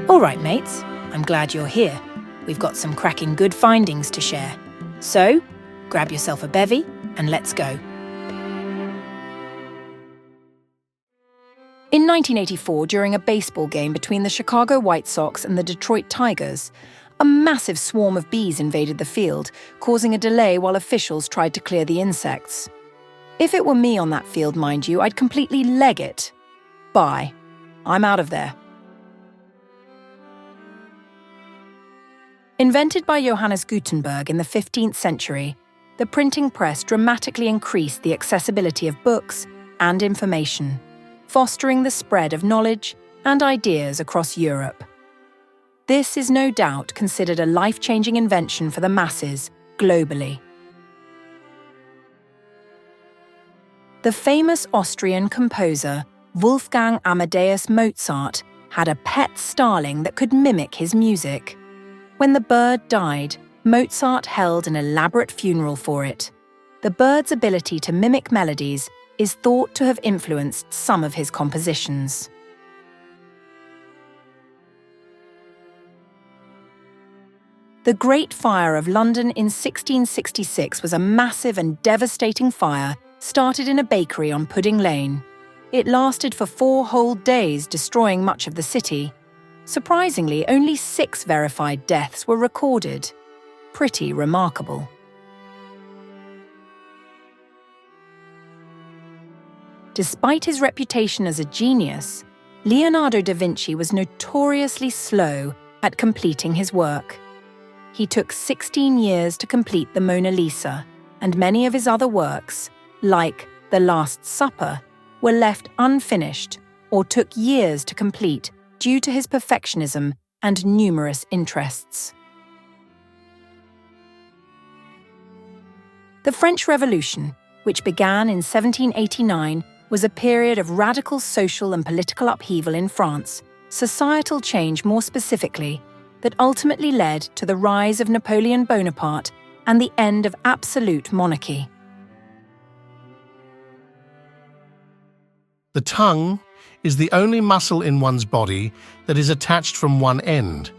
All right, mates, I'm glad you're here. We've got some cracking good findings to share. So, grab yourself a bevy and let's go. In 1984, during a baseball game between the Chicago White Sox and the Detroit Tigers, a massive swarm of bees invaded the field, causing a delay while officials tried to clear the insects. If it were me on that field, mind you, I'd completely leg it. Bye. I'm out of there. Invented by Johannes Gutenberg in the 15th century, the printing press dramatically increased the accessibility of books and information, fostering the spread of knowledge and ideas across Europe. This is no doubt considered a life-changing invention for the masses globally. The famous Austrian composer Wolfgang Amadeus Mozart had a pet starling that could mimic his music. When the bird died, Mozart held an elaborate funeral for it. The bird's ability to mimic melodies is thought to have influenced some of his compositions. The Great Fire of London in 1666 was a massive and devastating fire started in a bakery on Pudding Lane. It lasted for 4 whole days, destroying much of the city. Surprisingly, only 6 verified deaths were recorded. Pretty remarkable. Despite his reputation as a genius, Leonardo da Vinci was notoriously slow at completing his work. He took 16 years to complete the Mona Lisa, and many of his other works, like The Last Supper, were left unfinished or took years to complete due to his perfectionism and numerous interests. The French Revolution, which began in 1789, was a period of radical social and political upheaval in France, societal change more specifically, that ultimately led to the rise of Napoleon Bonaparte and the end of absolute monarchy. The tongue is the only muscle in one's body that is attached from one end,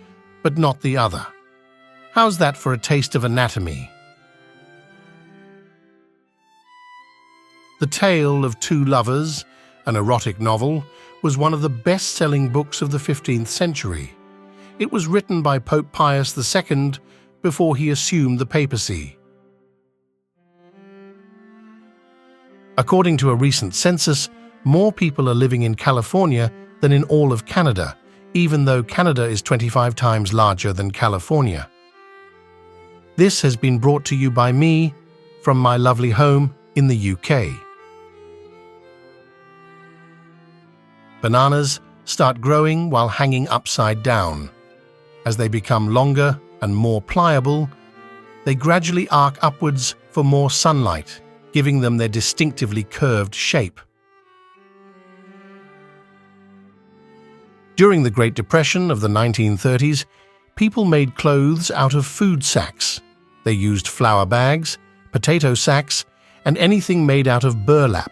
but not the other. How's that for a taste of anatomy? The Tale of Two Lovers, an erotic novel, was one of the best-selling books of the 15th century. It was written by Pope Pius II before he assumed the papacy. According to a recent census, more people are living in California than in all of Canada, even though Canada is 25 times larger than California. This has been brought to you by me from my lovely home in the UK. Bananas start growing while hanging upside down. As they become longer and more pliable, they gradually arc upwards for more sunlight, giving them their distinctively curved shape. During the Great Depression of the 1930s, people made clothes out of food sacks. They used flour bags, potato sacks, and anything made out of burlap.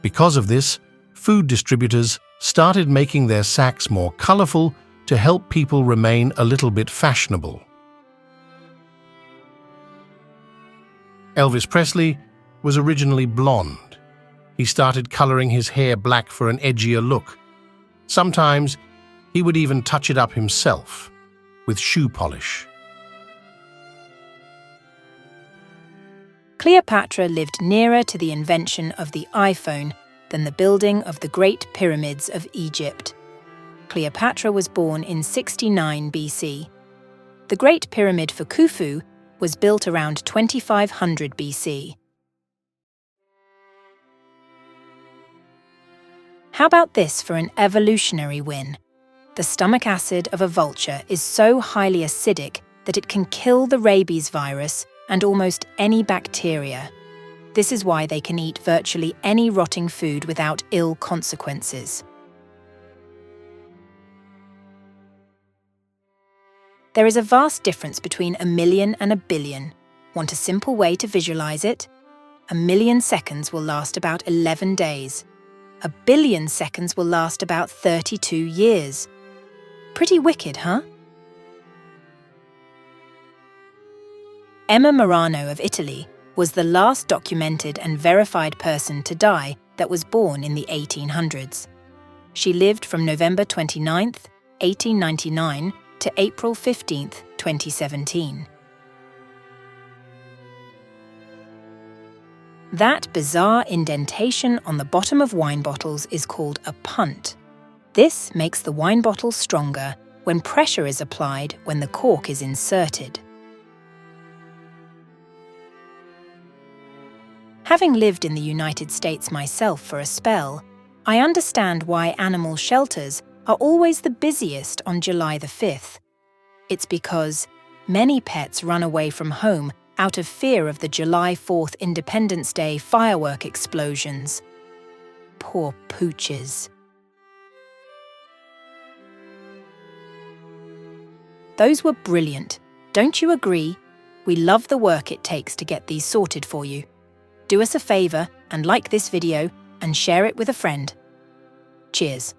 Because of this, food distributors started making their sacks more colorful to help people remain a little bit fashionable. Elvis Presley was originally blonde. He started coloring his hair black for an edgier look. Sometimes he would even touch it up himself with shoe polish. Cleopatra lived nearer to the invention of the iPhone than the building of the Great Pyramids of Egypt. Cleopatra was born in 69 BC. The Great Pyramid for Khufu was built around 2500 BC. How about this for an evolutionary win? The stomach acid of a vulture is so highly acidic that it can kill the rabies virus and almost any bacteria. This is why they can eat virtually any rotting food without ill consequences. There is a vast difference between a million and a billion. Want a simple way to visualize it? A million seconds will last about 11 days. A billion seconds will last about 32 years. Pretty wicked, huh? Emma Morano of Italy was the last documented and verified person to die that was born in the 1800s. She lived from November 29th, 1899 to April 15th, 2017. That bizarre indentation on the bottom of wine bottles is called a punt. This makes the wine bottle stronger when pressure is applied when the cork is inserted. Having lived in the United States myself for a spell, I understand why animal shelters are always the busiest on July the 5th. It's because many pets run away from home out of fear of the July 4th Independence Day firework explosions. Poor pooches. Those were brilliant. Don't you agree? We love the work it takes to get these sorted for you. Do us a favour and like this video and share it with a friend. Cheers.